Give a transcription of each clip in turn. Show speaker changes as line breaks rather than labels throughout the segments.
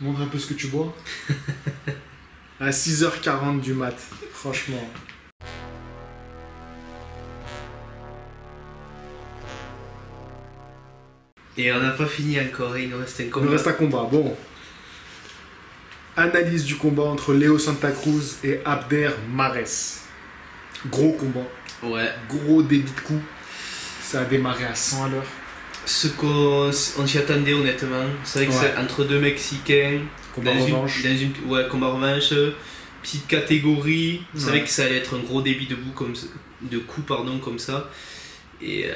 Montre un peu ce que tu bois. À 6h40 du mat, franchement.
Et on n'a pas fini encore, il nous reste un
Il
combat.
nous reste un combat. Bon. Analyse du combat entre Leo Santa Cruz et Abder Mares. Gros combat.
Ouais.
Gros débit de coups. Ça a démarré à 100 à l'heure.
Ce qu'on s'y attendait honnêtement. C'est vrai que
Ouais.
c'est entre deux Mexicains.
Combat revanche.
Ouais, combat revanche. Petite catégorie. On
Ouais.
savait que ça allait être un gros débit de coups comme ça. Et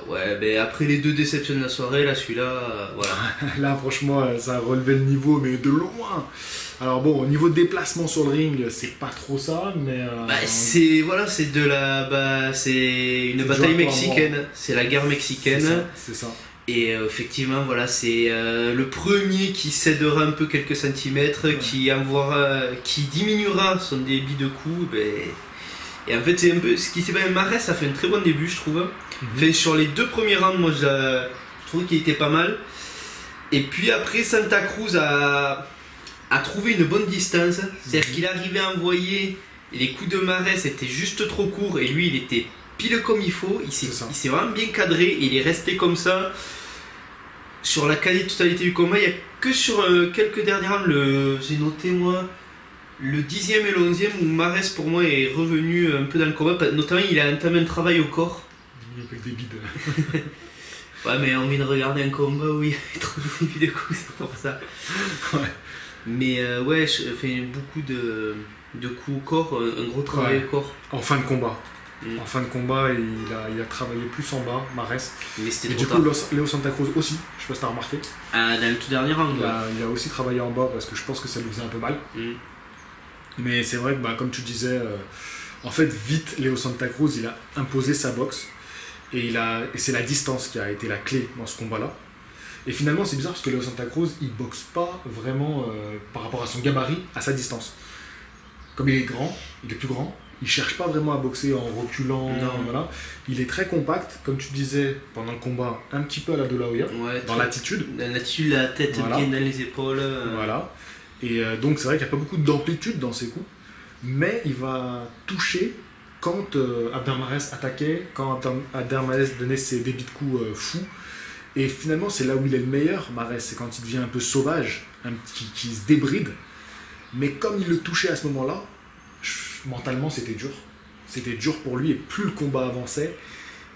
ouais, ben après les deux déceptions de la soirée, là celui-là, voilà.
Là, franchement, ça a relevé le niveau, mais de loin. Alors bon, au niveau de déplacement sur le ring, c'est pas trop ça, mais...
Bah, c'est de la, c'est une
C'est
bataille
dur pour
mexicaine. C'est la guerre mexicaine.
c'est ça.
Et effectivement, voilà, c'est le premier qui cédera un peu quelques centimètres,
Ouais.
qui diminuera son débit de coups. Ben, et en fait, c'est un peu ce qui s'est passé. Mares a fait un très bon début, je trouve. Enfin, sur les deux premiers rounds, moi, je trouve qu'il était pas mal. Et puis après, Santa Cruz a trouvé une bonne distance. C'est-à-dire qu'il arrivait à envoyer les coups de Mares étaient juste trop courts et lui, il était pile comme il faut. Il s'est vraiment bien cadré et il est resté comme ça. Sur la quasi-totalité du combat, il n'y a que sur quelques derniers rounds, j'ai noté moi, le 10e et le 11e où Mares pour moi est revenu un peu dans le combat. Notamment, il a entamé un travail au corps.
Il y a eu le débit de...
Ouais, mais envie de regarder un combat où il y avait trop de débit de coups, c'est pour ça.
Ouais.
Mais ouais, je fais beaucoup de coups au corps, un gros travail
Ouais.
au corps.
En fin de combat.
Mm.
En fin de combat, il a travaillé plus en bas, Mares.
Mais c'était
Et
trop
du
tard.
coup, Leo Santa Cruz aussi, je sais pas si t'as remarqué.
Dans le tout dernier round,
Il a aussi travaillé en bas parce que je pense que ça lui faisait un peu mal.
Mm.
Mais c'est vrai que, comme tu disais, en fait, vite, Leo Santa Cruz, il a imposé sa boxe. Et c'est la distance qui a été la clé dans ce combat-là. Et finalement, c'est bizarre parce que Leo Santa Cruz, il boxe pas vraiment par rapport à son gabarit, à sa distance. Comme il est grand, il est plus grand, il cherche pas vraiment à boxer en reculant.
Non.
Voilà. Il est très compact, comme tu disais pendant le combat, un petit peu à la De La Hoya,
Ouais,
dans l'attitude.
Dans l'attitude, la tête
Voilà.
bien dans les épaules.
Voilà. Et donc c'est vrai qu'il n'y a pas beaucoup d'amplitude dans ses coups, mais il va toucher quand Abder Mares attaquait, quand Abder Mares donnait ses débits de coups fous. Et finalement, c'est là où il est le meilleur, Mares, c'est quand il devient un peu sauvage, qui se débride. Mais comme il le touchait à ce moment-là, mentalement, c'était dur. C'était dur pour lui, et plus le combat avançait,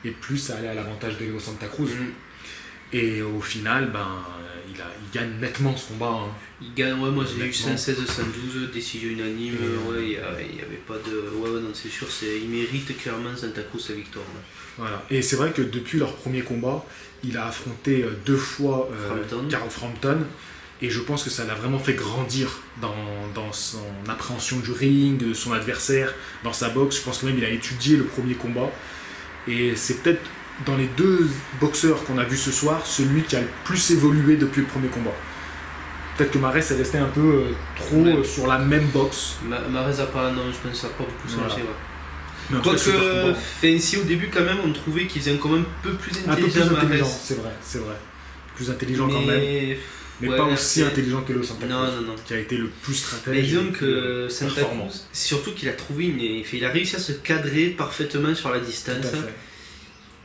et plus ça allait à l'avantage de Leo Santa Cruz.
Mm.
Et au final, il gagne nettement ce combat. Hein.
Il gagne, ouais, moi j'ai eu
Honnêtement.
116-112, décision unanime, ouais, il n'y avait pas de... Ouais, non, c'est sûr, il mérite clairement Santa Cruz sa victoire. Ouais.
Voilà. Et c'est vrai que depuis leur premier combat, il a affronté 2 fois
Frampton.
Carl Frampton. Et je pense que ça l'a vraiment fait grandir dans son appréhension du ring, de son adversaire, dans sa boxe. Je pense que même il a étudié le premier combat. Et c'est peut-être dans les 2 boxeurs qu'on a vus ce soir, celui qui a le plus évolué depuis le premier combat. Peut-être que Mares est resté un peu trop
Ouais.
sur la même boxe.
Mares a pas, non, je pense que ça n'a pas beaucoup changé.
Voilà.
Ouais.
Mais en tout cas, super combat.
Quoique, si au début quand même on trouvait qu'ils étaient quand même un peu plus
Un peu plus
intelligents,
intelligent,
Mares.
c'est vrai. Plus intelligent quand même. Mais
ouais,
pas aussi
c'est-
intelligent que Leo Santa Cruz,
Non.
qui a été le plus stratège.
Mais disons
et
que
le plus
Santa
performant.
Cruz, surtout qu'il a trouvé il a réussi à se cadrer parfaitement sur la
Tout
distance.
à fait.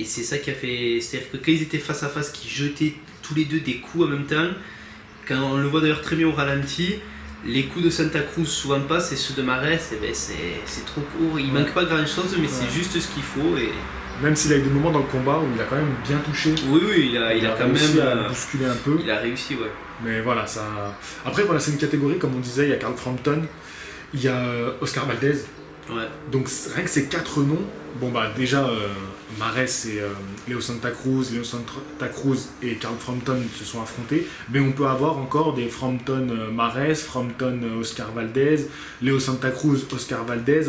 Et c'est ça qui a fait. C'est-à-dire que quand ils étaient face à face, qu'ils jetaient tous les deux des coups en même temps, quand on le voit d'ailleurs très bien au ralenti, les coups de Santa Cruz souvent passent et ceux de Mares, c'est trop court. Il manque pas grand chose, mais c'est juste ce qu'il faut. Et...
Même s'il a eu des moments dans le combat où il a quand même bien touché.
Oui, il a quand
réussi
même.
à le bousculer un peu.
Il a réussi, ouais.
Mais voilà, ça. Après, voilà, c'est une catégorie, comme on disait, il y a Carl Frampton, il y a Oscar Valdez.
Ouais.
Donc rien que ces 4 noms, déjà Mares et Leo Santa Cruz et Carl Frampton se sont affrontés, mais on peut avoir encore des Frampton Mares, Frampton Oscar Valdez, Leo Santa Cruz, Oscar Valdez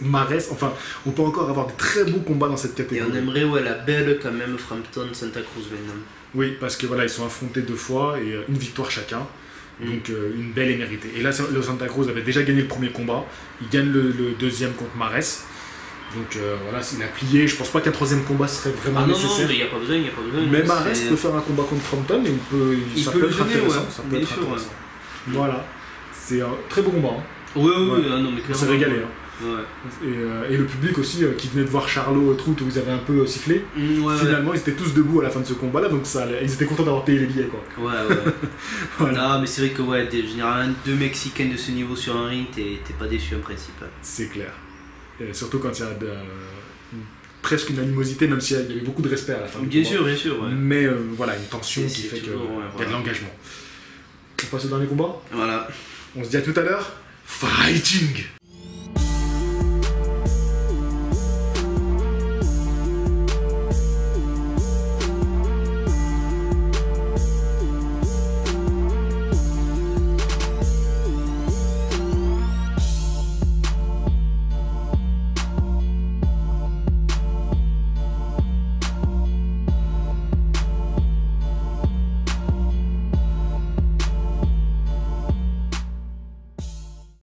Mares, enfin on peut encore avoir de très beaux combats dans cette
Et
catégorie.
on aimerait, ouais, la belle quand même Frampton Santa Cruz maintenant.
Oui, parce que voilà, ils sont affrontés 2 fois et une victoire chacun. Donc une belle et méritée. Et là, Leo Santa Cruz avait déjà gagné le premier combat. Il gagne le deuxième contre Mares. Donc voilà, il a plié. Je pense pas qu'un 3e combat serait vraiment
Non,
nécessaire.
mais il n'y a pas besoin.
Mais Mares peut faire un combat contre Frampton et
Il
ça
peut
peut
le
être
donner,
intéressant.
ouais.
Ça peut
Bien
être
sûr,
intéressant. Voilà. C'est un très beau combat. Hein.
Oui,
Ouais.
non, mais
On s'est régalé. Hein.
Ouais.
Et le public aussi, qui venait de voir Charlot et Trout où ils avaient un peu sifflé,
Ouais,
finalement ils étaient tous debout à la fin de ce combat-là, donc ils étaient contents d'avoir payé les billets. Quoi.
Ouais.
Voilà.
Non, mais c'est vrai que généralement, 2 Mexicains de ce niveau sur un ring, t'es pas déçu en principe.
C'est clair. Et surtout quand il y a presque une animosité, même s'il y avait beaucoup de respect à la fin.
Bien sûr, ouais.
Mais voilà, une tension qui fait qu'il y a de l'engagement. On passe au dernier combat.
Voilà.
On se dit à tout à l'heure. Fighting!